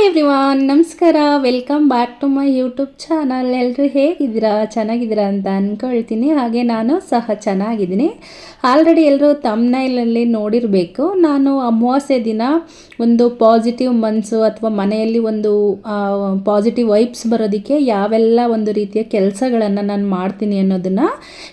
Everyone, ನಮಸ್ಕಾರ. Welcome back to my YouTube channel. ಎಲ್ಲರೂ ಹೇಗಿದ್ದೀರಾ? ಚೆನ್ನಾಗಿದ್ದೀರಾ ಅಂತ ಅಂದ್ಕೊಳ್ತೀನಿ. ಹಾಗೆ ನಾನು ಸಹ ಚೆನ್ನಾಗಿದ್ದೀನಿ. ಆಲ್ರೆಡಿ ಎಲ್ಲರೂ ತಮ್ನೈಲಲ್ಲಿ ನೋಡಿರಬೇಕು. ನಾನು ಅಮಾವಾಸ್ಯೆ ದಿನ ಒಂದು ಪಾಸಿಟಿವ್ ಮನಸ್ಸು ಅಥವಾ ಮನೆಯಲ್ಲಿ ಒಂದು ಪಾಸಿಟಿವ್ ವೈಬ್ಸ್ ಬರೋದಕ್ಕೆ ಯಾವೆಲ್ಲ ಒಂದು ರೀತಿಯ ಕೆಲಸಗಳನ್ನು ನಾನು ಮಾಡ್ತೀನಿ ಅನ್ನೋದನ್ನು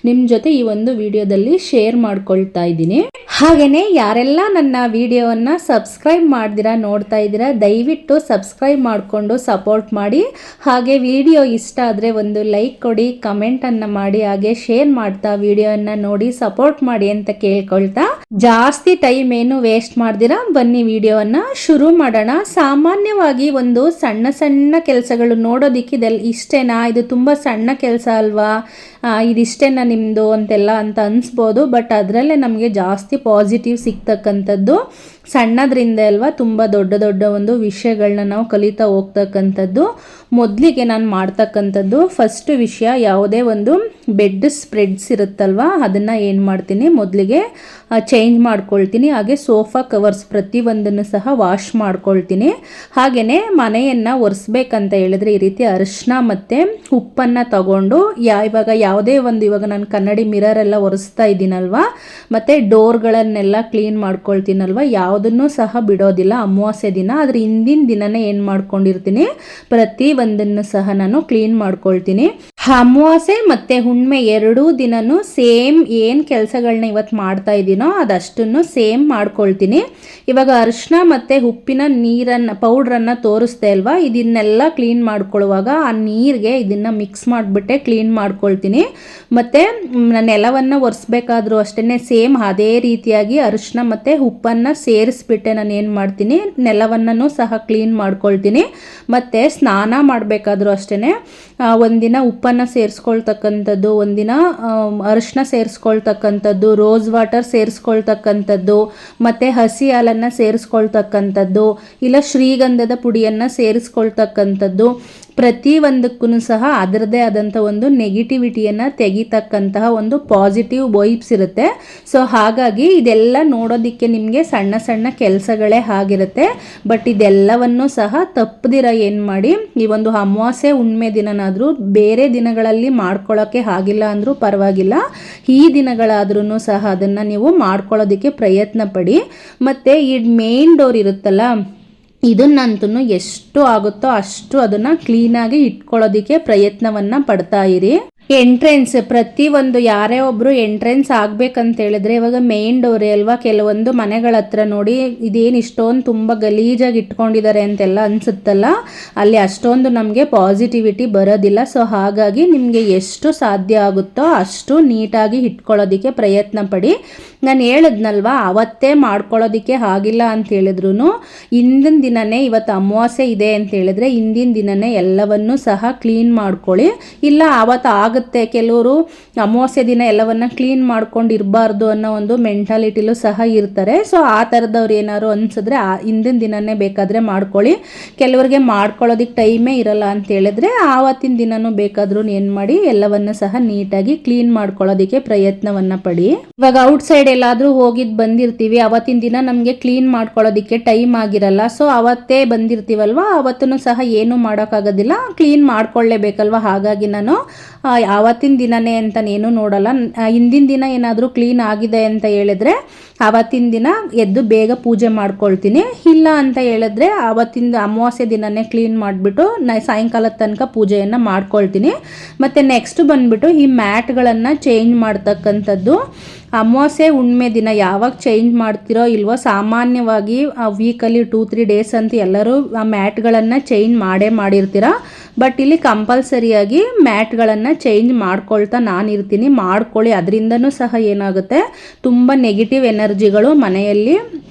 ನಿಮ್ಮ ಜೊತೆ ಈ ಒಂದು ವಿಡಿಯೋದಲ್ಲಿ ಶೇರ್ ಮಾಡ್ಕೊಳ್ತಾ ಇದ್ದೀನಿ. ಹಾಗೆಯೇ ಯಾರೆಲ್ಲ ನನ್ನ ವಿಡಿಯೋವನ್ನು ಸಬ್ಸ್ಕ್ರೈಬ್ ಮಾಡ್ದಿರಾ ನೋಡ್ತಾ ಇದ್ದೀರಾ, ದಯವಿಟ್ಟು ಸಬ್ಸ್ಕ್ರೈಬ್ ಮಾಡಿಕೊಂಡು ಸಪೋರ್ಟ್ ಮಾಡಿ. ಹಾಗೆ ವಿಡಿಯೋ ಇಷ್ಟ ಆದರೆ ಒಂದು ಲೈಕ್ ಕೊಡಿ, ಕಮೆಂಟನ್ನು ಮಾಡಿ, ಹಾಗೆ ಶೇರ್ ಮಾಡ್ತಾ ವಿಡಿಯೋವನ್ನು ನೋಡಿ ಸಪೋರ್ಟ್ ಮಾಡಿ ಅಂತ ಕೇಳ್ಕೊಳ್ತಾ, ಜಾಸ್ತಿ ಟೈಮ್ ಏನು ವೇಸ್ಟ್ ಮಾಡ್ದಿರಾ ಬನ್ನಿ ವಿಡಿಯೋವನ್ನು ಶುರು ಮಾಡೋಣ. ಸಾಮಾನ್ಯವಾಗಿ ಒಂದು ಸಣ್ಣ ಸಣ್ಣ ಕೆಲಸಗಳು ನೋಡೋದಿಕ್ಕೆ ಇಷ್ಟೇನಾ, ಇದು ತುಂಬ ಸಣ್ಣ ಕೆಲಸ ಅಲ್ವಾ, ಇದಿಷ್ಟೇನಾ ನಿಮ್ಮದು ಅಂತೆಲ್ಲ ಅಂತ ಅನಿಸ್ಬೋದು. ಬಟ್ ಅದರಲ್ಲೇ ನಮಗೆ ಜಾಸ್ತಿ ಪಾಸಿಟಿವ್ ಸಿಗ್ತಕ್ಕಂಥದ್ದು ಸಣ್ಣದ್ರಿಂದ ಅಲ್ವಾ ತುಂಬ ದೊಡ್ಡ ದೊಡ್ಡ ಒಂದು ವಿಷಯಗಳನ್ನ ನಾವು ಕಲಿತಾ ಹೋಗ್ತಕ್ಕಂಥದ್ದು. ಮೊದಲಿಗೆ ನಾನು ಮಾಡ್ತಕ್ಕಂಥದ್ದು ಫಸ್ಟ್ ವಿಷಯ, ಯಾವುದೇ ಒಂದು ಬೆಡ್ ಸ್ಪ್ರೆಡ್ಸ್ ಇರುತ್ತಲ್ವ ಅದನ್ನು ಏನು ಮಾಡ್ತೀನಿ, ಮೊದಲಿಗೆ ಚೇಂಜ್ ಮಾಡ್ಕೊಳ್ತೀನಿ. ಹಾಗೆ ಸೋಫಾ ಕವರ್ಸ್ ಪ್ರತಿಯೊಂದನ್ನು ಸಹ ವಾಶ್ ಮಾಡ್ಕೊಳ್ತೀನಿ. ಹಾಗೆಯೇ ಮನೆಯನ್ನು ಒರೆಸ್ಬೇಕಂತ ಹೇಳಿದ್ರೆ ಈ ರೀತಿ ಅರಿಶಿನ ಮತ್ತು ಉಪ್ಪನ್ನು ತಗೊಂಡು ಇವಾಗ ನಾನು ಕನ್ನಡಿ ಮಿರರೆಲ್ಲ ಒರೆಸ್ತಾ ಇದ್ದೀನಲ್ವ, ಮತ್ತು ಡೋರ್ಗಳನ್ನೆಲ್ಲ ಕ್ಲೀನ್ ಮಾಡ್ಕೊಳ್ತೀನಲ್ವ, ಯಾವುದನ್ನು ಸಹ ಬಿಡೋದಿಲ್ಲ ಅಮಾವಾಸ್ಯೆ ದಿನ. ಅದ್ರ ಹಿಂದಿನ ದಿನನೇ ಏನು ಮಾಡ್ಕೊಂಡಿರ್ತೀನಿ, ಪ್ರತಿ ಒಂದನ್ನು ಸಹ ನಾನು ಕ್ಲೀನ್ ಮಾಡ್ಕೊಳ್ತೀನಿ. ಅಮಾವಾಸ್ಯೆ ಮತ್ತು ಹುಣ್ಣಿಮೆ ಎರಡೂ ದಿನನೂ ಸೇಮ್ ಏನು ಕೆಲಸಗಳನ್ನ ಇವತ್ತು ಮಾಡ್ತಾ ಇದ್ದೀನೋ ಅದಷ್ಟನ್ನು ಸೇಮ್ ಮಾಡ್ಕೊಳ್ತೀನಿ. ಇವಾಗ ಅರಿಶಿನ ಮತ್ತು ಉಪ್ಪಿನ ಪೌಡ್ರನ್ನು ತೋರಿಸ್ದೆ ಅಲ್ವಾ, ಇದನ್ನೆಲ್ಲ ಕ್ಲೀನ್ ಮಾಡ್ಕೊಳ್ಳುವಾಗ ಆ ನೀರಿಗೆ ಇದನ್ನು ಮಿಕ್ಸ್ ಮಾಡಿಬಿಟ್ಟೆ ಕ್ಲೀನ್ ಮಾಡ್ಕೊಳ್ತೀನಿ. ಮತ್ತು ನೆಲವನ್ನು ಒರೆಸ್ಬೇಕಾದ್ರೂ ಅಷ್ಟೇ ಸೇಮ್ ಅದೇ ರೀತಿಯಾಗಿ ಅರಿಶಿನ ಮತ್ತು ಉಪ್ಪನ್ನು ಸೇರಿಸ್ಬಿಟ್ಟೆ ನಾನು ಏನು ಮಾಡ್ತೀನಿ, ನೆಲವನ್ನು ಸಹ ಕ್ಲೀನ್ ಮಾಡ್ಕೊಳ್ತೀನಿ. ಮತ್ತು ಸ್ನಾನ ಮಾಡಬೇಕಾದ್ರೂ ಅಷ್ಟೇ ಒಂದಿನ ಉಪ್ಪನ್ನು ಸೇರಿಸ್ಕೊಳ್ತಕ್ಕಂಥದ್ದು, ಒಂದಿನ ಅರಿಶಿನ ಸೇರಿಸ್ಕೊಳ್ತಕ್ಕಂಥದ್ದು, ರೋಸ್ ವಾಟರ್ ಸೇರಿಸ್ಕೊಳ್ತಕ್ಕಂಥದ್ದು, ಮತ್ತು ಹಸಿ ಹಾಲನ್ನು ಸೇರಿಸ್ಕೊಳ್ತಕ್ಕಂಥದ್ದು, ಇಲ್ಲ ಶ್ರೀಗಂಧದ ಪುಡಿಯನ್ನು ಸೇರಿಸ್ಕೊಳ್ತಕ್ಕಂಥದ್ದು, ಪ್ರತಿಯೊಂದಕ್ಕೂ ಸಹ ಅದರದೇ ಆದಂಥ ಒಂದು ನೆಗೆಟಿವಿಟಿಯನ್ನು ತೆಗಿತಕ್ಕಂತಹ ಒಂದು ಪಾಸಿಟಿವ್ ವೈಬ್ಸ್ ಇರುತ್ತೆ. ಸೊ ಹಾಗಾಗಿ ಇದೆಲ್ಲ ನೋಡೋದಕ್ಕೆ ನಿಮಗೆ ಸಣ್ಣ ಸಣ್ಣ ಕೆಲಸಗಳೇ ಆಗಿರುತ್ತೆ. ಬಟ್ ಇದೆಲ್ಲವನ್ನು ಸಹ ತಪ್ಪದಿರ ಏನು ಮಾಡಿ, ಈ ಒಂದು ಅಮಾವಾಸ್ಯೆ ಹುಣ್ಣಿಮೆ ದಿನನಾದರೂ ಬೇರೆ ದಿನಗಳಲ್ಲಿ ಮಾಡ್ಕೊಳ್ಳೋಕ್ಕೆ ಆಗಿಲ್ಲ ಅಂದರೂ ಪರವಾಗಿಲ್ಲ, ಈ ದಿನಗಳಾದ್ರೂ ಸಹ ಅದನ್ನು ನೀವು ಮಾಡ್ಕೊಳ್ಳೋದಕ್ಕೆ ಪ್ರಯತ್ನ ಪಡಿ. ಮತ್ತು ಈ ಮೇನ್ ಡೋರ್ ಇರುತ್ತಲ್ಲ, ಇದನ್ನಂತೂ ಎಷ್ಟು ಆಗುತ್ತೋ ಅಷ್ಟು ಅದನ್ನು ಕ್ಲೀನಾಗಿ ಇಟ್ಕೊಳ್ಳೋದಕ್ಕೆ ಪ್ರಯತ್ನವನ್ನು ಪಡ್ತಾ ಇರಿ. ಎಂಟ್ರೆನ್ಸ್ ಪ್ರತಿಯೊಂದು ಯಾರೇ ಒಬ್ಬರು ಎಂಟ್ರೆನ್ಸ್ ಆಗಬೇಕಂತ ಹೇಳಿದ್ರೆ, ಇವಾಗ ಮೇನ್ ಡೋರೇ ಅಲ್ವಾ, ಕೆಲವೊಂದು ಮನೆಗಳ ಹತ್ರ ನೋಡಿ ಇದೇನು ಇಷ್ಟೊಂದು ತುಂಬ ಗಲೀಜಾಗಿ ಇಟ್ಕೊಂಡಿದ್ದಾರೆ ಅಂತೆಲ್ಲ ಅನಿಸುತ್ತಲ್ಲ, ಅಲ್ಲಿ ಅಷ್ಟೊಂದು ನಮಗೆ ಪಾಸಿಟಿವಿಟಿ ಬರೋದಿಲ್ಲ. ಸೊ ಹಾಗಾಗಿ ನಿಮಗೆ ಎಷ್ಟು ಸಾಧ್ಯ ಆಗುತ್ತೋ ಅಷ್ಟು ನೀಟಾಗಿ ಇಟ್ಕೊಳ್ಳೋದಕ್ಕೆ ಪ್ರಯತ್ನ ಪಡಿ. ನಾನು ಹೇಳಿದ್ನಲ್ವ, ಅವತ್ತೇ ಮಾಡ್ಕೊಳ್ಳೋದಕ್ಕೆ ಆಗಿಲ್ಲ ಅಂತ ಹೇಳಿದ್ರು ಹಿಂದಿನ ದಿನವೇ, ಇವತ್ತು ಅಮಾವಾಸ್ಯೆ ಇದೆ ಅಂತ ಹೇಳಿದ್ರೆ ಹಿಂದಿನ ದಿನವೇ ಎಲ್ಲವನ್ನೂ ಸಹ ಕ್ಲೀನ್ ಮಾಡ್ಕೊಳ್ಳಿ. ಇಲ್ಲ ಅವತ್ತು ಆಗುತ್ತೆ, ಕೆಲವರು ಅಮಾವಾಸ್ಯೆ ದಿನ ಎಲ್ಲವನ್ನ ಕ್ಲೀನ್ ಮಾಡ್ಕೊಂಡು ಇರಬಾರ್ದು ಅನ್ನೋ ಒಂದು ಮೆಂಟಾಲಿಟಿಲೂ ಸಹ ಇರ್ತಾರೆ. ಸೊ ಆ ಥರದವ್ರು ಏನಾದ್ರು ಅನ್ಸಿದ್ರೆ ಹಿಂದಿನ ದಿನವೇ ಬೇಕಾದರೆ ಮಾಡ್ಕೊಳ್ಳಿ. ಕೆಲವರಿಗೆ ಮಾಡ್ಕೊಳ್ಳೋದಕ್ಕೆ ಟೈಮೇ ಇರಲ್ಲ ಅಂತ ಹೇಳಿದ್ರೆ ಆವತ್ತಿನ ದಿನನೂ ಬೇಕಾದ್ರೂ ಏನು ಮಾಡಿ, ಎಲ್ಲವನ್ನು ಸಹ ನೀಟಾಗಿ ಕ್ಲೀನ್ ಮಾಡ್ಕೊಳ್ಳೋದಕ್ಕೆ ಪ್ರಯತ್ನವನ್ನು ಪಡಿ. ಇವಾಗ ಔಟ್ಸೈಡ್ ಎಲ್ಲಾದರೂ ಹೋಗಿದ್ದು ಬಂದಿರ್ತೀವಿ, ಅವತ್ತಿನ ದಿನ ನಮಗೆ ಕ್ಲೀನ್ ಮಾಡ್ಕೊಳ್ಳೋದಕ್ಕೆ ಟೈಮ್ ಆಗಿರಲ್ಲ. ಸೊ ಅವತ್ತೇ ಬಂದಿರ್ತೀವಲ್ವ, ಅವತ್ತೂ ಸಹ ಏನೂ ಮಾಡೋಕ್ಕಾಗೋದಿಲ್ಲ, ಕ್ಲೀನ್ ಮಾಡ್ಕೊಳ್ಳೇಬೇಕಲ್ವ. ಹಾಗಾಗಿ ನಾನು ಆವತ್ತಿನ ದಿನನೇ ಅಂತ ಏನು ನೋಡಲ್ಲ. ಹಿಂದಿನ ದಿನ ಏನಾದರೂ ಕ್ಲೀನ್ ಆಗಿದೆ ಅಂತ ಹೇಳಿದ್ರೆ ಆವತ್ತಿನ ದಿನ ಎದ್ದು ಬೇಗ ಪೂಜೆ ಮಾಡ್ಕೊಳ್ತೀನಿ. ಇಲ್ಲ ಅಂತ ಹೇಳಿದ್ರೆ ಆವತ್ತಿನ ಅಮಾವಾಸ್ಯೆ ದಿನನೇ ಕ್ಲೀನ್ ಮಾಡಿಬಿಟ್ಟು ಸಾಯಂಕಾಲದ ತನಕ ಪೂಜೆಯನ್ನು ಮಾಡ್ಕೊಳ್ತೀನಿ. ಮತ್ತು ನೆಕ್ಸ್ಟ್ ಬಂದುಬಿಟ್ಟು ಈ ಮ್ಯಾಟ್ಗಳನ್ನು ಚೇಂಜ್ ಮಾಡ್ತಕ್ಕಂಥದ್ದು. ಅಮಾವಾಸ್ಯೆ ಹುಣ್ಣಿಮೆ ದಿನ ಯಾವಾಗ ಚೇಂಜ್ ಮಾಡ್ತಿರೋ ಇಲ್ವೋ, ಸಾಮಾನ್ಯವಾಗಿ ವೀಕಲ್ಲಿ 2-3 ಡೇಸ್ ಅಂತ ಎಲ್ಲರೂ ಆ ಮ್ಯಾಟ್ಗಳನ್ನು ಚೇಂಜ್ ಮಾಡಿರ್ತೀರ. ಬಟ್ ಇಲ್ಲಿ ಕಂಪಲ್ಸರಿಯಾಗಿ ಮ್ಯಾಟ್ಗಳನ್ನು ಚೇಂಜ್ ಮಾಡ್ಕೊಳ್ತಾ ನಾನಿರ್ತೀನಿ. ಮಾಡ್ಕೊಳ್ಳಿ, ಅದರಿಂದನೂ ಸಹ ಏನಾಗುತ್ತೆ, ತುಂಬ ನೆಗೆಟಿವ್ ಎನರ್ಜಿಗಳು ಮನೆಯಲ್ಲಿ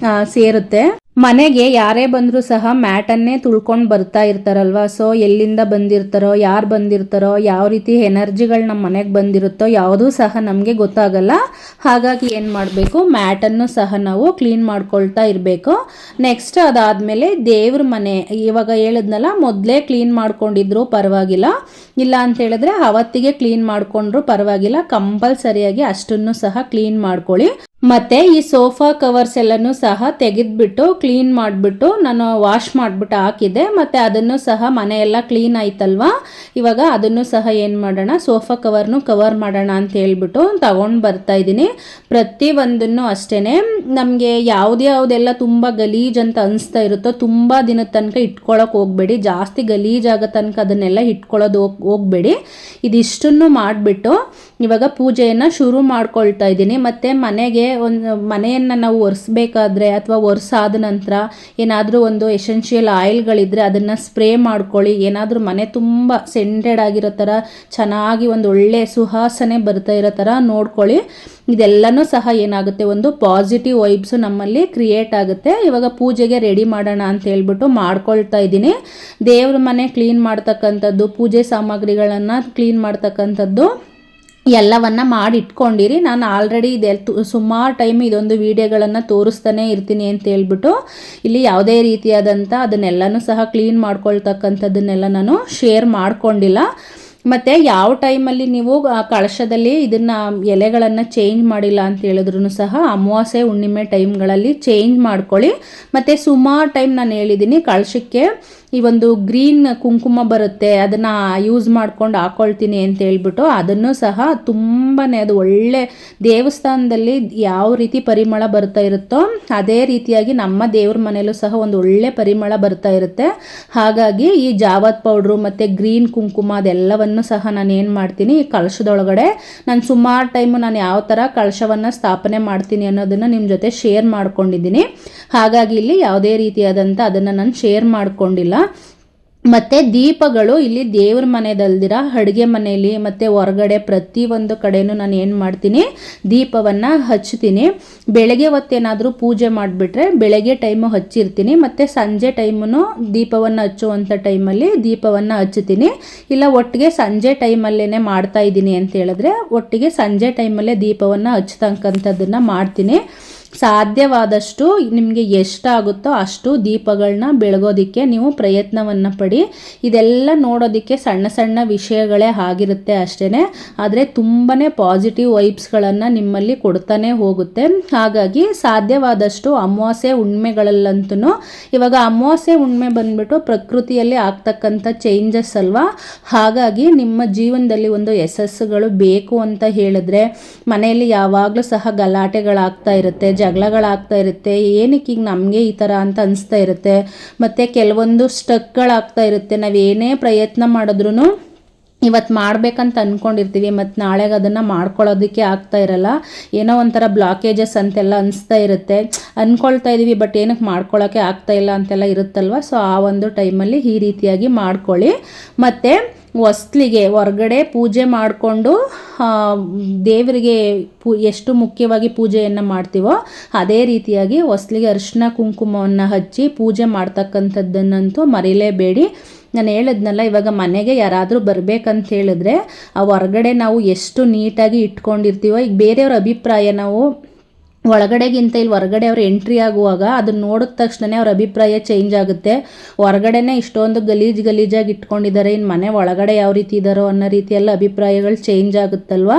ಸೇರುತ್ತೆ. ಮನೆಗೆ ಯಾರೇ ಬಂದರೂ ಸಹ ಮ್ಯಾಟನ್ನೇ ತುಳ್ಕೊಂಡು ಬರ್ತಾ ಇರ್ತಾರಲ್ವ. ಸೊ ಎಲ್ಲಿಂದ ಬಂದಿರ್ತಾರೋ, ಯಾರು ಬಂದಿರ್ತಾರೋ, ಯಾವ ರೀತಿ ಎನರ್ಜಿಗಳು ನಮ್ಮ ಮನೆಗೆ ಬಂದಿರುತ್ತೋ ಯಾವುದೂ ಸಹ ನಮಗೆ ಗೊತ್ತಾಗಲ್ಲ. ಹಾಗಾಗಿ ಏನು ಮಾಡಬೇಕು, ಮ್ಯಾಟನ್ನು ಸಹ ನಾವು ಕ್ಲೀನ್ ಮಾಡ್ಕೊಳ್ತಾ ಇರಬೇಕು. ನೆಕ್ಸ್ಟ್ ಅದಾದಮೇಲೆ ದೇವ್ರ ಮನೆ, ಇವಾಗ ಹೇಳಿದ್ನಲ್ಲ, ಮೊದಲೇ ಕ್ಲೀನ್ ಮಾಡ್ಕೊಂಡಿದ್ರು ಪರವಾಗಿಲ್ಲ, ಇಲ್ಲ ಅಂತ ಹೇಳಿದ್ರೆ ಅವತ್ತಿಗೆ ಕ್ಲೀನ್ ಮಾಡಿಕೊಂಡ್ರು ಪರವಾಗಿಲ್ಲ, ಕಂಪಲ್ಸರಿಯಾಗಿ ಅಷ್ಟನ್ನು ಸಹ ಕ್ಲೀನ್ ಮಾಡ್ಕೊಳ್ಳಿ. ಮತ್ತು ಈ ಸೋಫಾ ಕವರ್ಸ್ ಎಲ್ಲನೂ ಸಹ ತೆಗೆದುಬಿಟ್ಟು ಕ್ಲೀನ್ ಮಾಡಿಬಿಟ್ಟು ನಾನು ವಾಶ್ ಮಾಡಿಬಿಟ್ಟು ಹಾಕಿದ್ದೆ. ಮತ್ತು ಅದನ್ನು ಸಹ ಮನೆಯೆಲ್ಲ ಕ್ಲೀನ್ ಆಯ್ತಲ್ವಾ, ಇವಾಗ ಅದನ್ನು ಸಹ ಏನು ಮಾಡೋಣ, ಸೋಫಾ ಕವರ್ನು ಕವರ್ ಮಾಡೋಣ ಅಂತ ಹೇಳ್ಬಿಟ್ಟು ತಗೊಂಡು ಬರ್ತಾಯಿದ್ದೀನಿ. ಪ್ರತಿಯೊಂದನ್ನು ಅಷ್ಟೇ, ನಮಗೆ ಯಾವುದೆಲ್ಲ ತುಂಬ ಗಲೀಜು ಅಂತ ಅನಿಸ್ತಾ ಇರುತ್ತೋ ತುಂಬ ದಿನದ ತನಕ ಇಟ್ಕೊಳ್ಳೋಕೆ ಹೋಗಬೇಡಿ. ಜಾಸ್ತಿ ಗಲೀಜಾಗೋ ತನಕ ಅದನ್ನೆಲ್ಲ ಇಟ್ಕೊಳ್ಳೋದು ಹೋಗಬೇಡಿ. ಇದಿಷ್ಟನ್ನು ಮಾಡಿಬಿಟ್ಟು ಇವಾಗ ಪೂಜೆಯನ್ನು ಶುರು ಮಾಡ್ಕೊಳ್ತಾ ಇದ್ದೀನಿ. ಮತ್ತು ಮನೆಯನ್ನು ನಾವು ಒರೆಸ್ಬೇಕಾದ್ರೆ ಅಥವಾ ಒರೆಸಾದ ನಂತರ ಏನಾದರೂ ಒಂದು ಎಸೆನ್ಷಿಯಲ್ ಆಯಿಲ್ಗಳಿದ್ರೆ ಅದನ್ನು ಸ್ಪ್ರೇ ಮಾಡ್ಕೊಳ್ಳಿ. ಏನಾದರೂ ಮನೆ ತುಂಬ ಸೆಂಟೆಡ್ ಆಗಿರೋ ಥರ ಚೆನ್ನಾಗಿ ಒಂದು ಒಳ್ಳೆ ಸುವಾಸನೆ ಬರ್ತಾ ಇರೋ ಥರ ನೋಡ್ಕೊಳ್ಳಿ. ಇದೆಲ್ಲನೂ ಸಹ ಏನಾಗುತ್ತೆ, ಒಂದು ಪಾಸಿಟಿವ್ ವೈಬ್ಸು ನಮ್ಮಲ್ಲಿ ಕ್ರಿಯೇಟ್ ಆಗುತ್ತೆ. ಇವಾಗ ಪೂಜೆಗೆ ರೆಡಿ ಮಾಡೋಣ ಅಂತ ಹೇಳ್ಬಿಟ್ಟು ಮಾಡ್ಕೊಳ್ತಾ ಇದ್ದೀನಿ. ದೇವ್ರ ಮನೆ ಕ್ಲೀನ್ ಮಾಡ್ತಕ್ಕಂಥದ್ದು, ಪೂಜೆ ಸಾಮಗ್ರಿಗಳನ್ನು ಕ್ಲೀನ್ ಮಾಡ್ತಕ್ಕಂಥದ್ದು ಎಲ್ಲವನ್ನು ಮಾಡಿ ಇಟ್ಕೊಂಡಿರಿ. ನಾನು ಆಲ್ರೆಡಿ ಸುಮಾರು ಟೈಮ್ ಇದೊಂದು ವಿಡಿಯೋಗಳನ್ನು ತೋರಿಸ್ತಾನೆ ಇರ್ತೀನಿ ಅಂತ ಹೇಳ್ಬಿಟ್ಟು ಇಲ್ಲಿ ಯಾವುದೇ ರೀತಿಯಾದಂಥ ಅದನ್ನೆಲ್ಲನೂ ಸಹ ಕ್ಲೀನ್ ಮಾಡ್ಕೊಳ್ತಕ್ಕಂಥದ್ದನ್ನೆಲ್ಲ ನಾನು ಶೇರ್ ಮಾಡ್ಕೊಂಡಿಲ್ಲ. ಮತ್ತು ಯಾವ ಟೈಮಲ್ಲಿ ನೀವು ಕಳಶದಲ್ಲಿ ಇದನ್ನು ಎಲೆಗಳನ್ನು ಚೇಂಜ್ ಮಾಡಿಲ್ಲ ಅಂತ ಹೇಳಿದ್ರು ಸಹ ಅಮಾವಾಸ್ಯೆ ಹುಣ್ಣಿಮೆ ಟೈಮ್ಗಳಲ್ಲಿ ಚೇಂಜ್ ಮಾಡ್ಕೊಳ್ಳಿ. ಮತ್ತು ಸುಮಾರು ಟೈಮ್ ನಾನು ಹೇಳಿದ್ದೀನಿ, ಕಳಶಕ್ಕೆ ಈ ಒಂದು ಗ್ರೀನ್ ಕುಂಕುಮ ಬರುತ್ತೆ, ಅದನ್ನು ಯೂಸ್ ಮಾಡ್ಕೊಂಡು ಹಾಕ್ಕೊಳ್ತೀನಿ ಅಂತ ಹೇಳ್ಬಿಟ್ಟು ಅದನ್ನು ಸಹ ತುಂಬಾ ಅದು ಒಳ್ಳೆ ದೇವಸ್ಥಾನದಲ್ಲಿ ಯಾವ ರೀತಿ ಪರಿಮಳ ಬರ್ತಾ ಇರುತ್ತೋ ಅದೇ ರೀತಿಯಾಗಿ ನಮ್ಮ ದೇವ್ರ ಮನೆಯಲ್ಲೂ ಸಹ ಒಂದು ಒಳ್ಳೆ ಪರಿಮಳ ಬರ್ತಾ ಇರುತ್ತೆ. ಹಾಗಾಗಿ ಈ ಜಾವತ್ ಪೌಡ್ರು ಮತ್ತು ಗ್ರೀನ್ ಕುಂಕುಮ ಅದೆಲ್ಲವನ್ನು ಸಹ ನಾನು ಏನು ಮಾಡ್ತೀನಿ, ಈ ಕಳಶದೊಳಗಡೆ ನಾನು ಸುಮಾರು ಟೈಮು ನಾನು ಯಾವ ಥರ ಕಳಶವನ್ನು ಸ್ಥಾಪನೆ ಮಾಡ್ತೀನಿ ಅನ್ನೋದನ್ನು ನಿಮ್ಮ ಜೊತೆ ಶೇರ್ ಮಾಡ್ಕೊಂಡಿದ್ದೀನಿ. ಹಾಗಾಗಿ ಇಲ್ಲಿ ಯಾವುದೇ ರೀತಿಯಾದಂಥ ಅದನ್ನು ನಾನು ಶೇರ್ ಮಾಡ್ಕೊಂಡಿಲ್ಲ. ಮತ್ತು ದೀಪಗಳು ಇಲ್ಲಿ ದೇವ್ರ ಮನೆದಲ್ದಿರ ಅಡುಗೆ ಮನೆಯಲ್ಲಿ ಮತ್ತು ಹೊರಗಡೆ ಪ್ರತಿಯೊಂದು ಕಡೆಯೂ ನಾನು ಏನು ಮಾಡ್ತೀನಿ, ದೀಪವನ್ನು ಹಚ್ತೀನಿ. ಬೆಳಗ್ಗೆ ಹೊತ್ತೇನಾದರೂ ಪೂಜೆ ಮಾಡಿಬಿಟ್ರೆ ಬೆಳಗ್ಗೆ ಟೈಮು ಹಚ್ಚಿರ್ತೀನಿ, ಮತ್ತು ಸಂಜೆ ಟೈಮು ದೀಪವನ್ನು ಹಚ್ಚುವಂಥ ಟೈಮಲ್ಲಿ ದೀಪವನ್ನು ಹಚ್ಚುತ್ತೀನಿ. ಇಲ್ಲ ಒಟ್ಟಿಗೆ ಸಂಜೆ ಟೈಮಲ್ಲೇ ಮಾಡ್ತಾ ಇದ್ದೀನಿ ಅಂತ ಹೇಳಿದ್ರೆ ಒಟ್ಟಿಗೆ ಸಂಜೆ ಟೈಮಲ್ಲೇ ದೀಪವನ್ನು ಹಚ್ಚತಕ್ಕಂಥದ್ದನ್ನು ಮಾಡ್ತೀನಿ. ಸಾಧ್ಯವಾದಷ್ಟು ನಿಮಗೆ ಎಷ್ಟಾಗುತ್ತೋ ಅಷ್ಟು ದೀಪಗಳನ್ನ ಬೆಳಗೋದಕ್ಕೆ ನೀವು ಪ್ರಯತ್ನವನ್ನು ಪಡಿ. ಇದೆಲ್ಲ ನೋಡೋದಕ್ಕೆ ಸಣ್ಣ ಸಣ್ಣ ವಿಷಯಗಳೇ ಆಗಿರುತ್ತೆ ಅಷ್ಟೇ, ಆದರೆ ತುಂಬಾ ಪಾಸಿಟಿವ್ ವೈಬ್ಸ್ಗಳನ್ನು ನಿಮ್ಮಲ್ಲಿ ಕೊಡ್ತಾನೆ ಹೋಗುತ್ತೆ. ಹಾಗಾಗಿ ಸಾಧ್ಯವಾದಷ್ಟು ಅಮಾವಾಸ್ಯೆ ಹುಣ್ಮೆಗಳಲ್ಲಂತೂ, ಇವಾಗ ಅಮಾವಾಸ್ಯೆ ಹುಣ್ಮೆ ಬಂದ್ಬಿಟ್ಟು ಪ್ರಕೃತಿಯಲ್ಲಿ ಆಗ್ತಕ್ಕಂಥ ಚೇಂಜಸ್ ಅಲ್ವಾ. ಹಾಗಾಗಿ ನಿಮ್ಮ ಜೀವನದಲ್ಲಿ ಒಂದು ಯಶಸ್ಸುಗಳು ಬೇಕು ಅಂತ ಹೇಳಿದ್ರೆ ಮನೆಯಲ್ಲಿ ಯಾವಾಗಲೂ ಸಹ ಗಲಾಟೆಗಳಾಗ್ತಾ ಇರುತ್ತೆ, ಜಗಳಗಳಾಗ್ತಾ ಇರುತ್ತೆ. ಏನಕ್ಕೆ ಈಗ ನಮಗೆ ಈ ಥರ ಅಂತ ಅನಿಸ್ತಾ ಇರುತ್ತೆ. ಮತ್ತು ಕೆಲವೊಂದು ಸ್ಟಕ್ಗಳಾಗ್ತಾ ಇರುತ್ತೆ. ನಾವೇನೇ ಪ್ರಯತ್ನ ಮಾಡಿದ್ರೂ ಇವತ್ತು ಮಾಡಬೇಕಂತ ಅಂದ್ಕೊಂಡಿರ್ತೀವಿ, ಮತ್ತು ನಾಳೆಗೆ ಅದನ್ನು ಮಾಡ್ಕೊಳ್ಳೋದಕ್ಕೆ ಆಗ್ತಾ ಇರಲ್ಲ. ಏನೋ ಒಂಥರ ಬ್ಲಾಕೇಜಸ್ ಅಂತೆಲ್ಲ ಅನಿಸ್ತಾ ಇರುತ್ತೆ. ಅಂದ್ಕೊಳ್ತಾ ಇದ್ದೀವಿ ಬಟ್ ಏನಕ್ಕೆ ಮಾಡ್ಕೊಳ್ಳೋಕ್ಕೆ ಆಗ್ತಾ ಇಲ್ಲ ಅಂತೆಲ್ಲ ಇರುತ್ತಲ್ವ. ಸೊ ಆ ಒಂದು ಟೈಮಲ್ಲಿ ಈ ರೀತಿಯಾಗಿ ಮಾಡ್ಕೊಳ್ಳಿ. ಮತ್ತು ಹೊಸ್ಲಿಗೆ ಹೊರಗಡೆ ಪೂಜೆ ಮಾಡಿಕೊಂಡು ದೇವರಿಗೆ ಎಷ್ಟು ಮುಖ್ಯವಾಗಿ ಪೂಜೆಯನ್ನು ಮಾಡ್ತೀವೋ ಅದೇ ರೀತಿಯಾಗಿ ಹೊಸ್ಲಿಗೆ ಅರಿಶಿನ ಕುಂಕುಮವನ್ನು ಹಚ್ಚಿ ಪೂಜೆ ಮಾಡ್ತಕ್ಕಂಥದ್ದನ್ನಂತೂ ಮರಿಲೇಬೇಡಿ. ನಾನು ಹೇಳಿದ್ನಲ್ಲ, ಇವಾಗ ಮನೆಗೆ ಯಾರಾದರೂ ಬರಬೇಕಂತ ಹೇಳಿದ್ರೆ ಆ ಹೊರಗಡೆ ನಾವು ಎಷ್ಟು ನೀಟಾಗಿ ಇಟ್ಕೊಂಡಿರ್ತೀವೋ, ಈಗ ಬೇರೆಯವ್ರ ಅಭಿಪ್ರಾಯ ನಾವು ಒಳಗಡೆಗಿಂತ ಇಲ್ಲಿ ಹೊರಗಡೆ ಅವ್ರು ಎಂಟ್ರಿ ಆಗುವಾಗ ಅದನ್ನ ನೋಡಿದ ತಕ್ಷಣ ಅವ್ರ ಅಭಿಪ್ರಾಯ ಚೇಂಜ್ ಆಗುತ್ತೆ. ಹೊರಗಡೆನೇ ಇಷ್ಟೊಂದು ಗಲೀಜಾಗಿ ಇಟ್ಕೊಂಡಿದ್ದಾರೆ, ಇನ್ನು ಮನೆ ಒಳಗಡೆ ಯಾವ ರೀತಿ ಇದ್ದಾರೋ ಅನ್ನೋ ರೀತಿಯೆಲ್ಲ ಅಭಿಪ್ರಾಯಗಳು ಚೇಂಜ್ ಆಗುತ್ತಲ್ವ.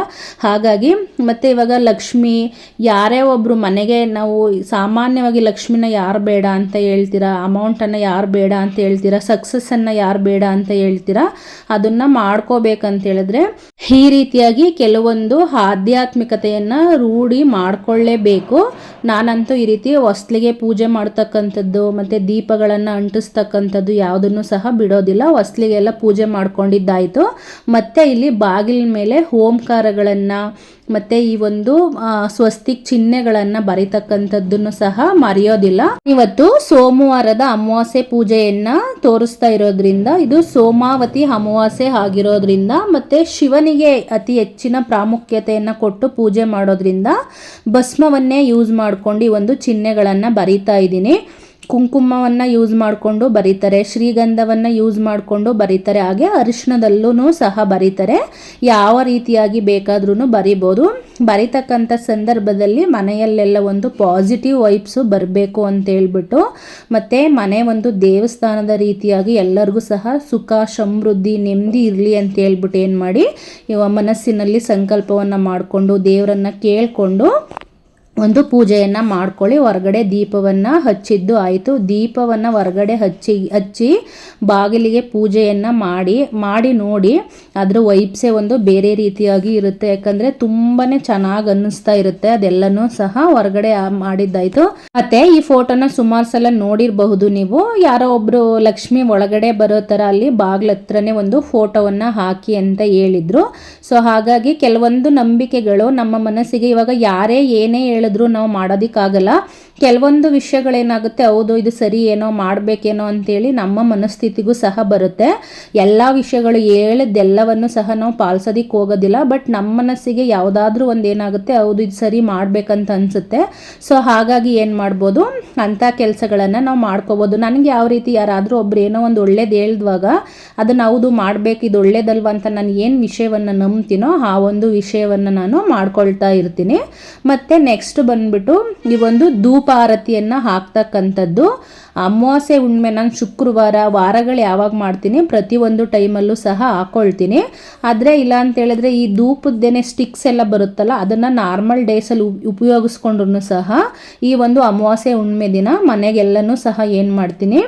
ಹಾಗಾಗಿ ಮತ್ತು ಇವಾಗ ಲಕ್ಷ್ಮಿ ಯಾರೇ ಒಬ್ಬರು ಮನೆಗೆ ನಾವು ಸಾಮಾನ್ಯವಾಗಿ ಲಕ್ಷ್ಮಿನ ಯಾರು ಬೇಡ ಅಂತ ಹೇಳ್ತೀರಾ, ಅಮೌಂಟನ್ನು ಯಾರು ಬೇಡ ಅಂತ ಹೇಳ್ತೀರಾ, ಸಕ್ಸಸ್ಸನ್ನು ಯಾರು ಬೇಡ ಅಂತ ಹೇಳ್ತೀರಾ, ಅದನ್ನು ಮಾಡ್ಕೋಬೇಕಂತ ಹೇಳಿದ್ರೆ ಈ ರೀತಿಯಾಗಿ ಕೆಲವೊಂದು ಆಧ್ಯಾತ್ಮಿಕತೆಯನ್ನು ರೂಢಿ ಮಾಡಿಕೊಳ್ಳೇಬೇಕು. ನಾನಂತೂ ಈ ರೀತಿ ಹೊಸ್ಲಿಗೆ ಪೂಜೆ ಮಾಡ್ತಕ್ಕಂಥದ್ದು ಮತ್ತು ದೀಪಗಳನ್ನು ಅಂಟಿಸ್ತಕ್ಕಂಥದ್ದು ಯಾವುದನ್ನು ಸಹ ಬಿಡೋದಿಲ್ಲ. ಹೊಸ್ಲಿಗೆಲ್ಲ ಪೂಜೆ ಮಾಡ್ಕೊಂಡಿದ್ದಾಯಿತು. ಮತ್ತು ಇಲ್ಲಿ ಬಾಗಿಲ ಮೇಲೆ ಓಂಕಾರಗಳನ್ನು ಮತ್ತು ಈ ಒಂದು ಸ್ವಸ್ತಿಕ್ ಚಿಹ್ನೆಗಳನ್ನು ಬರೀತಕ್ಕಂಥದ್ದನ್ನು ಸಹ ಮರೆಯೋದಿಲ್ಲ. ಇವತ್ತು ಸೋಮವಾರದ ಅಮಾವಾಸ್ಯೆ ಪೂಜೆಯನ್ನು ತೋರಿಸ್ತಾ ಇರೋದ್ರಿಂದ, ಇದು ಸೋಮಾವತಿ ಅಮಾವಾಸ್ಯೆ ಆಗಿರೋದ್ರಿಂದ ಮತ್ತು ಶಿವನಿಗೆ ಅತಿ ಹೆಚ್ಚಿನ ಪ್ರಾಮುಖ್ಯತೆಯನ್ನು ಕೊಟ್ಟು ಪೂಜೆ ಮಾಡೋದ್ರಿಂದ ಭಸ್ಮವನ್ನೇ ಯೂಸ್ ಮಾಡ್ಕೊಂಡು ಈ ಒಂದು ಚಿಹ್ನೆಗಳನ್ನು ಬರೀತಾ ಇದ್ದೀನಿ. ಕುಂಕುಮವನ್ನು ಯೂಸ್ ಮಾಡಿಕೊಂಡು ಬರೀತಾರೆ, ಶ್ರೀಗಂಧವನ್ನು ಯೂಸ್ ಮಾಡಿಕೊಂಡು ಬರೀತಾರೆ, ಹಾಗೆ ಅರಿಶಿಣದಲ್ಲೂ ಸಹ ಬರೀತಾರೆ. ಯಾವ ರೀತಿಯಾಗಿ ಬೇಕಾದ್ರೂ ಬರಿಬೋದು. ಬರೀತಕ್ಕಂಥ ಸಂದರ್ಭದಲ್ಲಿ ಮನೆಯಲ್ಲೆಲ್ಲ ಒಂದು ಪಾಸಿಟಿವ್ ವೈಬ್ಸು ಬರಬೇಕು ಅಂತ ಹೇಳ್ಬಿಟ್ಟು, ಮತ್ತು ಮನೆ ಒಂದು ದೇವಸ್ಥಾನದ ರೀತಿಯಾಗಿ ಎಲ್ಲರಿಗೂ ಸಹ ಸುಖ ಸಮೃದ್ಧಿ ನೆಮ್ಮದಿ ಇರಲಿ ಅಂತ ಹೇಳ್ಬಿಟ್ಟು ಏನು ಮಾಡಿ ಮನಸ್ಸಿನಲ್ಲಿ ಸಂಕಲ್ಪವನ್ನು ಮಾಡಿಕೊಂಡು ದೇವರನ್ನು ಕೇಳಿಕೊಂಡು ಒಂದು ಪೂಜೆಯನ್ನು ಮಾಡ್ಕೊಳ್ಳಿ. ಹೊರಗಡೆ ದೀಪವನ್ನು ಹಚ್ಚಿದ್ದು ಆಯಿತು. ದೀಪವನ್ನು ಹೊರಗಡೆ ಹಚ್ಚಿ ಬಾಗಿಲಿಗೆ ಪೂಜೆಯನ್ನು ಮಾಡಿ ನೋಡಿ, ಅದರ ವೈಬ್ಸೇ ಒಂದು ಬೇರೆ ರೀತಿಯಾಗಿ ಇರುತ್ತೆ. ಯಾಕಂದರೆ ತುಂಬಾ ಚೆನ್ನಾಗಿ ಅನ್ನಿಸ್ತಾ ಇರುತ್ತೆ. ಅದೆಲ್ಲನೂ ಸಹ ಹೊರಗಡೆ ಮಾಡಿದ್ದಾಯಿತು. ಮತ್ತು ಈ ಫೋಟೋನ ಸುಮಾರು ಸಲ ನೋಡಿರಬಹುದು ನೀವು. ಯಾರೋ ಒಬ್ಬರು ಲಕ್ಷ್ಮಿ ಒಳಗಡೆ ಬರೋ ಥರ ಅಲ್ಲಿ ಬಾಗಿಲ ಹತ್ರನೇ ಒಂದು ಫೋಟೋವನ್ನು ಹಾಕಿ ಅಂತ ಹೇಳಿದರು. ಸೊ ಹಾಗಾಗಿ ಕೆಲವೊಂದು ನಂಬಿಕೆಗಳು ನಮ್ಮ ಮನಸ್ಸಿಗೆ, ಇವಾಗ ಯಾರೇ ಏನೇ ಹೇಳಿದ್ರು ನಾವು ಮಾಡೋದಕ್ಕಾಗಲ್ಲ. ಕೆಲವೊಂದು ವಿಷಯಗಳೇನಾಗುತ್ತೆ, ಹೌದು ಇದು ಸರಿ ಏನೋ ಮಾಡಬೇಕೇನೋ ಅಂತೇಳಿ ನಮ್ಮ ಮನಸ್ಥಿತಿಗೂ ಸಹ ಬರುತ್ತೆ. ಎಲ್ಲ ವಿಷಯಗಳು ಹೇಳಿದ್ದೆಲ್ಲವನ್ನು ಸಹ ನಾವು ಪಾಲಿಸೋದಕ್ಕೆ ಹೋಗೋದಿಲ್ಲ. ಬಟ್ ನಮ್ಮ ಮನಸ್ಸಿಗೆ ಯಾವುದಾದ್ರೂ ಒಂದು ಏನಾಗುತ್ತೆ, ಹೌದು ಇದು ಸರಿ ಮಾಡಬೇಕಂತ ಅನಿಸುತ್ತೆ. ಸೊ ಹಾಗಾಗಿ ಏನು ಮಾಡ್ಬೋದು, ಅಂಥ ಕೆಲಸಗಳನ್ನು ನಾವು ಮಾಡ್ಕೋಬೋದು. ನನಗೆ ಯಾವ ರೀತಿ ಯಾರಾದರೂ ಒಬ್ರು ಏನೋ ಒಂದು ಒಳ್ಳೇದು ಹೇಳಿದ್ವಾಗ ಅದನ್ನು ಹೌದು ಮಾಡಬೇಕು, ಇದು ಒಳ್ಳೇದಲ್ವ ಅಂತ ನಾನು ಏನು ವಿಷಯವನ್ನು ನಂಬ್ತೀನೋ ಆ ಒಂದು ವಿಷಯವನ್ನು ನಾನು ಮಾಡ್ಕೊಳ್ತಾ ಇರ್ತೀನಿ. ಮತ್ತು ನೆಕ್ಸ್ಟ್ ಬಂದ್ಬಿಟ್ಟು ಈ ಒಂದು ಧೂಪ ಆರತಿಯನ್ನು ಹಾಕ್ತಕ್ಕಂಥದ್ದು. ಅಮಾವಾಸ್ಯೆ ಹುಣ್ಣಿಮೆ ನಾನು ಶುಕ್ರವಾರ ವಾರಗಳು ಯಾವಾಗ ಮಾಡ್ತೀನಿ ಪ್ರತಿಯೊಂದು ಟೈಮಲ್ಲೂ ಸಹ ಹಾಕ್ಕೊಳ್ತೀನಿ. ಆದರೆ ಇಲ್ಲ ಅಂತ ಹೇಳಿದ್ರೆ ಈ ಧೂಪದ್ದೇನೆ ಸ್ಟಿಕ್ಸ್ ಎಲ್ಲ ಬರುತ್ತಲ್ಲ, ಅದನ್ನು ನಾರ್ಮಲ್ ಡೇಸಲ್ಲಿ ಉಪಯೋಗಿಸ್ಕೊಂಡ್ರೂ ಸಹ ಈ ಒಂದು ಅಮಾವಾಸ್ಯೆ ಹುಣ್ಣಿಮೆ ದಿನ ಮನೆಗೆಲ್ಲನೂ ಸಹ ಏನು ಮಾಡ್ತೀನಿ,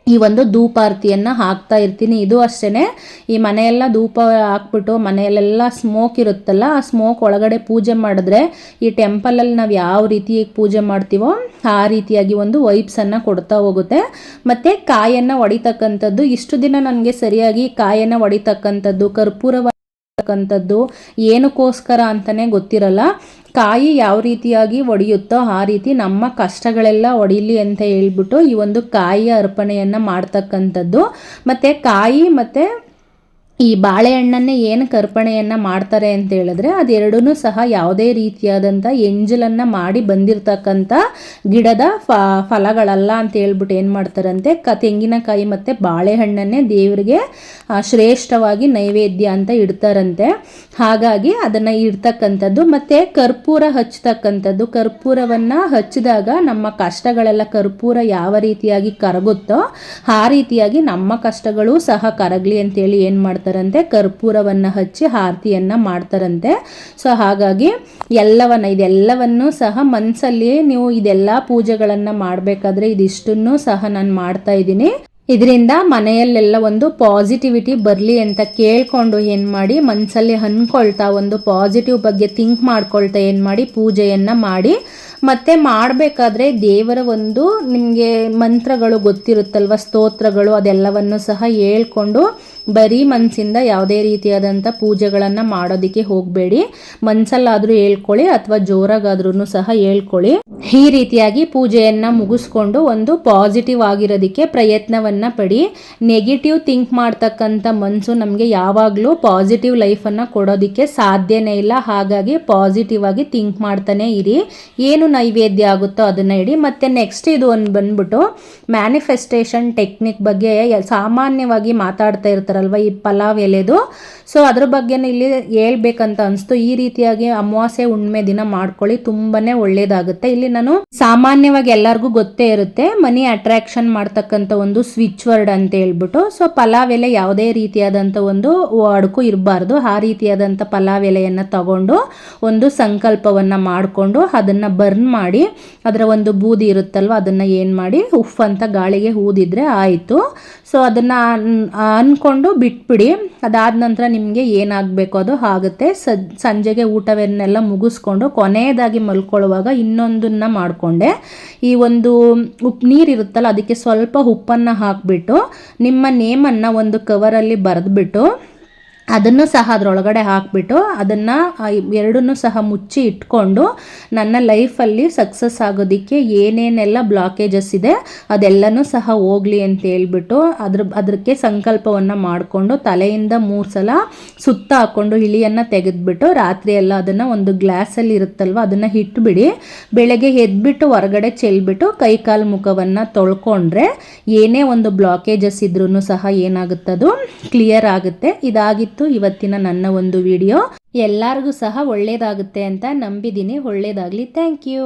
ಈ ಒಂದು ಧೂಪಾರತಿಯನ್ನು ಹಾಕ್ತಾ ಇರ್ತೀನಿ. ಇದು ಅಷ್ಟೇ, ಈ ಮನೆಯೆಲ್ಲ ಧೂಪ ಹಾಕ್ಬಿಟ್ಟು ಮನೆಯಲ್ಲೆಲ್ಲ ಸ್ಮೋಕ್ ಇರುತ್ತಲ್ಲ, ಆ ಸ್ಮೋಕ್ ಒಳಗಡೆ ಪೂಜೆ ಮಾಡಿದ್ರೆ ಈ ಟೆಂಪಲಲ್ಲಿ ನಾವು ಯಾವ ರೀತಿ ಪೂಜೆ ಮಾಡ್ತೀವೋ ಆ ರೀತಿಯಾಗಿ ಒಂದು ವೈಬ್ಸನ್ನು ಕೊಡ್ತಾ ಹೋಗುತ್ತೆ. ಮತ್ತು ಕಾಯನ್ನು ಹೊಡಿತಕ್ಕಂಥದ್ದು, ಇಷ್ಟು ದಿನ ನನಗೆ ಸರಿಯಾಗಿ ಕಾಯನ್ನು ಹೊಡಿತಕ್ಕಂಥದ್ದು, ಕರ್ಪೂರಕ್ಕಂಥದ್ದು ಏನಕ್ಕೋಸ್ಕರ ಅಂತಲೇ ಗೊತ್ತಿರಲ್ಲ. ಕಾಯಿ ಯಾವ ರೀತಿಯಾಗಿ ಒಡೆಯುತ್ತೋ ಆ ರೀತಿ ನಮ್ಮ ಕಷ್ಟಗಳೆಲ್ಲ ಒಡಿಲಿ ಅಂತ ಹೇಳ್ಬಿಟ್ಟು ಈ ಒಂದು ಕಾಯಿಯ ಅರ್ಪಣೆಯನ್ನು ಮಾಡ್ತಕ್ಕಂಥದ್ದು. ಮತ್ತು ಕಾಯಿ ಮತ್ತು ಈ ಬಾಳೆಹಣ್ಣನ್ನೇ ಏನಕ್ಕೆ ಅರ್ಪಣೆಯನ್ನು ಮಾಡ್ತಾರೆ ಅಂತ ಹೇಳಿದ್ರೆ, ಅದೆರಡೂ ಸಹ ಯಾವುದೇ ರೀತಿಯಾದಂಥ ಎಂಜಲನ್ನು ಮಾಡಿ ಬಂದಿರತಕ್ಕಂಥ ಗಿಡದ ಫಲಗಳಲ್ಲ ಅಂತ ಹೇಳ್ಬಿಟ್ಟು ಏನು ಮಾಡ್ತಾರಂತೆ, ತೆಂಗಿನಕಾಯಿ ಮತ್ತು ಬಾಳೆಹಣ್ಣನ್ನೇ ದೇವರಿಗೆ ಶ್ರೇಷ್ಠವಾಗಿ ನೈವೇದ್ಯ ಅಂತ ಇಡ್ತಾರಂತೆ. ಹಾಗಾಗಿ ಅದನ್ನು ಇಡ್ತಕ್ಕಂಥದ್ದು. ಮತ್ತು ಕರ್ಪೂರ ಹಚ್ಚತಕ್ಕಂಥದ್ದು. ಕರ್ಪೂರವನ್ನು ಹಚ್ಚಿದಾಗ ನಮ್ಮ ಕಷ್ಟಗಳೆಲ್ಲ ಕರ್ಪೂರ ಯಾವ ರೀತಿಯಾಗಿ ಕರಗುತ್ತೋ ಆ ರೀತಿಯಾಗಿ ನಮ್ಮ ಕಷ್ಟಗಳು ಸಹ ಕರಗಲಿ ಅಂತೇಳಿ ಏನು ಮಾಡ್ತಾರಂತೆ, ಕರ್ಪೂರವನ್ನು ಹಚ್ಚಿ ಆರತಿಯನ್ನು ಮಾಡ್ತಾರಂತೆ. ಸೊ ಹಾಗಾಗಿ ಇದೆಲ್ಲವನ್ನು ಸಹ ಮನಸ್ಸಲ್ಲಿ ನೀವು ಇದೆಲ್ಲ ಪೂಜೆಗಳನ್ನು ಮಾಡಬೇಕಾದ್ರೆ ಇದಿಷ್ಟನ್ನು ಸಹ ನಾನು ಮಾಡ್ತಾ ಇದ್ದೀನಿ. ಇದರಿಂದ ಮನೆಯಲ್ಲೆಲ್ಲ ಒಂದು ಪಾಸಿಟಿವಿಟಿ ಬರಲಿ ಅಂತ ಕೇಳಿಕೊಂಡು ಏನು ಮಾಡಿ, ಮನಸ್ಸಲ್ಲಿ ಅಂದ್ಕೊಳ್ತಾ ಒಂದು ಪಾಸಿಟಿವ್ ಬಗ್ಗೆ ಥಿಂಕ್ ಮಾಡ್ಕೊಳ್ತಾ ಏನು ಮಾಡಿ ಪೂಜೆಯನ್ನು ಮಾಡಿ. ಮತ್ತು ಮಾಡಬೇಕಾದ್ರೆ ದೇವರ ಒಂದು ನಿಮಗೆ ಮಂತ್ರಗಳು ಗೊತ್ತಿರುತ್ತಲ್ವ, ಸ್ತೋತ್ರಗಳು, ಅದೆಲ್ಲವನ್ನು ಸಹ ಹೇಳ್ಕೊಂಡು ಬರೀ ಮನಸ್ಸಿಂದ ಯಾವುದೇ ರೀತಿಯಾದಂಥ ಪೂಜೆಗಳನ್ನು ಮಾಡೋದಕ್ಕೆ ಹೋಗಬೇಡಿ. ಮನಸ್ಸಲ್ಲಾದರೂ ಹೇಳ್ಕೊಳ್ಳಿ ಅಥವಾ ಜೋರಾಗಾದ್ರೂ ಸಹ ಹೇಳ್ಕೊಳ್ಳಿ. ಈ ರೀತಿಯಾಗಿ ಪೂಜೆಯನ್ನು ಮುಗಿಸ್ಕೊಂಡು ಒಂದು ಪಾಸಿಟಿವ್ ಆಗಿರೋದಕ್ಕೆ ಪ್ರಯತ್ನವನ್ನು ಪಡಿ. ನೆಗೆಟಿವ್ ಥಿಂಕ್ ಮಾಡ್ತಕ್ಕಂಥ ಮನಸ್ಸು ನಮಗೆ ಯಾವಾಗಲೂ ಪಾಸಿಟಿವ್ ಲೈಫನ್ನು ಕೊಡೋದಕ್ಕೆ ಸಾಧ್ಯನೇ ಇಲ್ಲ. ಹಾಗಾಗಿ ಪಾಸಿಟಿವ್ ಆಗಿ ಥಿಂಕ್ ಮಾಡ್ತಾನೆ ಇರಿ. ಏನು ನೈವೇದ್ಯ ಆಗುತ್ತೋ ಅದನ್ನು ಇಡಿ. ಮತ್ತು ನೆಕ್ಸ್ಟ್ ಇದು ಒಂದು ಬಂದ್ಬಿಟ್ಟು ಮ್ಯಾನಿಫೆಸ್ಟೇಷನ್ ಟೆಕ್ನಿಕ್ ಬಗ್ಗೆ ಸಾಮಾನ್ಯವಾಗಿ ಮಾತಾಡ್ತಾ ಇರ್ತಾರಲ್ವ, ಈ ಪಲಾವ್ ಎಲೆದು. ಸೊ ಅದ್ರ ಬಗ್ಗೆನೇ ಇಲ್ಲಿ ಹೇಳ್ಬೇಕಂತ ಅನಿಸ್ತು. ಈ ರೀತಿಯಾಗಿ ಅಮಾವಾಸ್ಯೆ ಹುಣ್ಣಿಮೆ ದಿನ ಮಾಡ್ಕೊಳ್ಳಿ, ತುಂಬಾ ಒಳ್ಳೇದಾಗುತ್ತೆ. ಇಲ್ಲಿ ನಾನು ಸಾಮಾನ್ಯವಾಗಿ ಎಲ್ಲರಿಗೂ ಗೊತ್ತೇ ಇರುತ್ತೆ, ಮನಿ ಅಟ್ರಾಕ್ಷನ್ ಮಾಡ್ತಕ್ಕಂಥ ಒಂದು ಸ್ವಿಚ್ ವರ್ಡ್ ಅಂತ ಹೇಳ್ಬಿಟ್ಟು. ಸೊ ಪಲಾವ್ ಎಲೆ ಯಾವುದೇ ರೀತಿಯಾದಂಥ ಒಂದು ಅಡುಕು ಇರಬಾರ್ದು. ಆ ರೀತಿಯಾದಂಥ ಪಲಾವ್ ಎಲೆಯನ್ನು ತಗೊಂಡು ಒಂದು ಸಂಕಲ್ಪವನ್ನು ಮಾಡಿಕೊಂಡು ಅದನ್ನು ಬರ್ನ್ ಮಾಡಿ, ಅದರ ಒಂದು ಬೂದಿ ಇರುತ್ತಲ್ವ ಅದನ್ನು ಏನು ಮಾಡಿ ಉಫ್ ಅಂತ ಗಾಳಿಗೆ ಊದಿದ್ರೆ ಆಯಿತು. ಸೊ ಅದನ್ನು ಅಂದ್ಕೊಂಡು ಬಿಟ್ಬಿಡಿ. ಅದಾದ ನಂತರ ನಿಮಗೆ ಏನಾಗಬೇಕು ಅದು ಆಗುತ್ತೆ. ಸಂಜೆಗೆ ಊಟವನ್ನೆಲ್ಲ ಮುಗಿಸ್ಕೊಂಡು ಕೊನೆಯದಾಗಿ ಮಲ್ಕೊಳ್ಳುವಾಗ ಇನ್ನೊಂದನ್ನು ಮಾಡಿಕೊಂಡೆ. ಈ ಒಂದು ನೀರು ಇರುತ್ತಲ್ಲ ಅದಕ್ಕೆ ಸ್ವಲ್ಪ ಉಪ್ಪನ್ನು ಹಾಕಿಬಿಟ್ಟು ನಿಮ್ಮ ನೇಮನ್ನು ಒಂದು ಕವರಲ್ಲಿ ಬರೆದ್ಬಿಟ್ಟು ಅದನ್ನು ಸಹ ಅದರೊಳಗಡೆ ಹಾಕಿಬಿಟ್ಟು ಅದನ್ನು ಎರಡನ್ನೂ ಸಹ ಮುಚ್ಚಿ ಇಟ್ಕೊಂಡು ನನ್ನ ಲೈಫಲ್ಲಿ ಸಕ್ಸಸ್ ಆಗೋದಕ್ಕೆ ಏನೇನೆಲ್ಲ ಬ್ಲಾಕೇಜಸ್ ಇದೆ ಅದೆಲ್ಲನೂ ಸಹ ಹೋಗಲಿ ಅಂತ ಹೇಳ್ಬಿಟ್ಟು ಅದಕ್ಕೆ ಸಂಕಲ್ಪವನ್ನು ಮಾಡಿಕೊಂಡು ತಲೆಯಿಂದ 3 ಸಲ ಸುತ್ತ ಹಾಕ್ಕೊಂಡು ಇಳಿಯನ್ನು ತೆಗೆದುಬಿಟ್ಟು ರಾತ್ರಿ ಎಲ್ಲ ಅದನ್ನು ಒಂದು ಗ್ಲಾಸಲ್ಲಿ ಇರುತ್ತಲ್ವ ಅದನ್ನು ಇಟ್ಬಿಡಿ. ಬೆಳಗ್ಗೆ ಎದ್ಬಿಟ್ಟು ಹೊರಗಡೆ ಚೆಲ್ಬಿಟ್ಟು ಕೈಕಾಲು ಮುಖವನ್ನು ತೊಳ್ಕೊಂಡ್ರೆ ಏನೇ ಒಂದು ಬ್ಲಾಕೇಜಸ್ ಇದ್ರೂ ಸಹ ಏನಾಗುತ್ತದು ಕ್ಲಿಯರ್ ಆಗುತ್ತೆ. ಇದಾಗಿತ್ತು ಇವತ್ತಿನ ನನ್ನ ಒಂದು ವಿಡಿಯೋ. ಎಲ್ಲರಿಗೂ ಸಹ ಒಳ್ಳೆಯದಾಗುತ್ತೆ ಅಂತ ನಂಬಿದ್ದೀನಿ. ಒಳ್ಳೆಯದಾಗಲಿ. Thank you.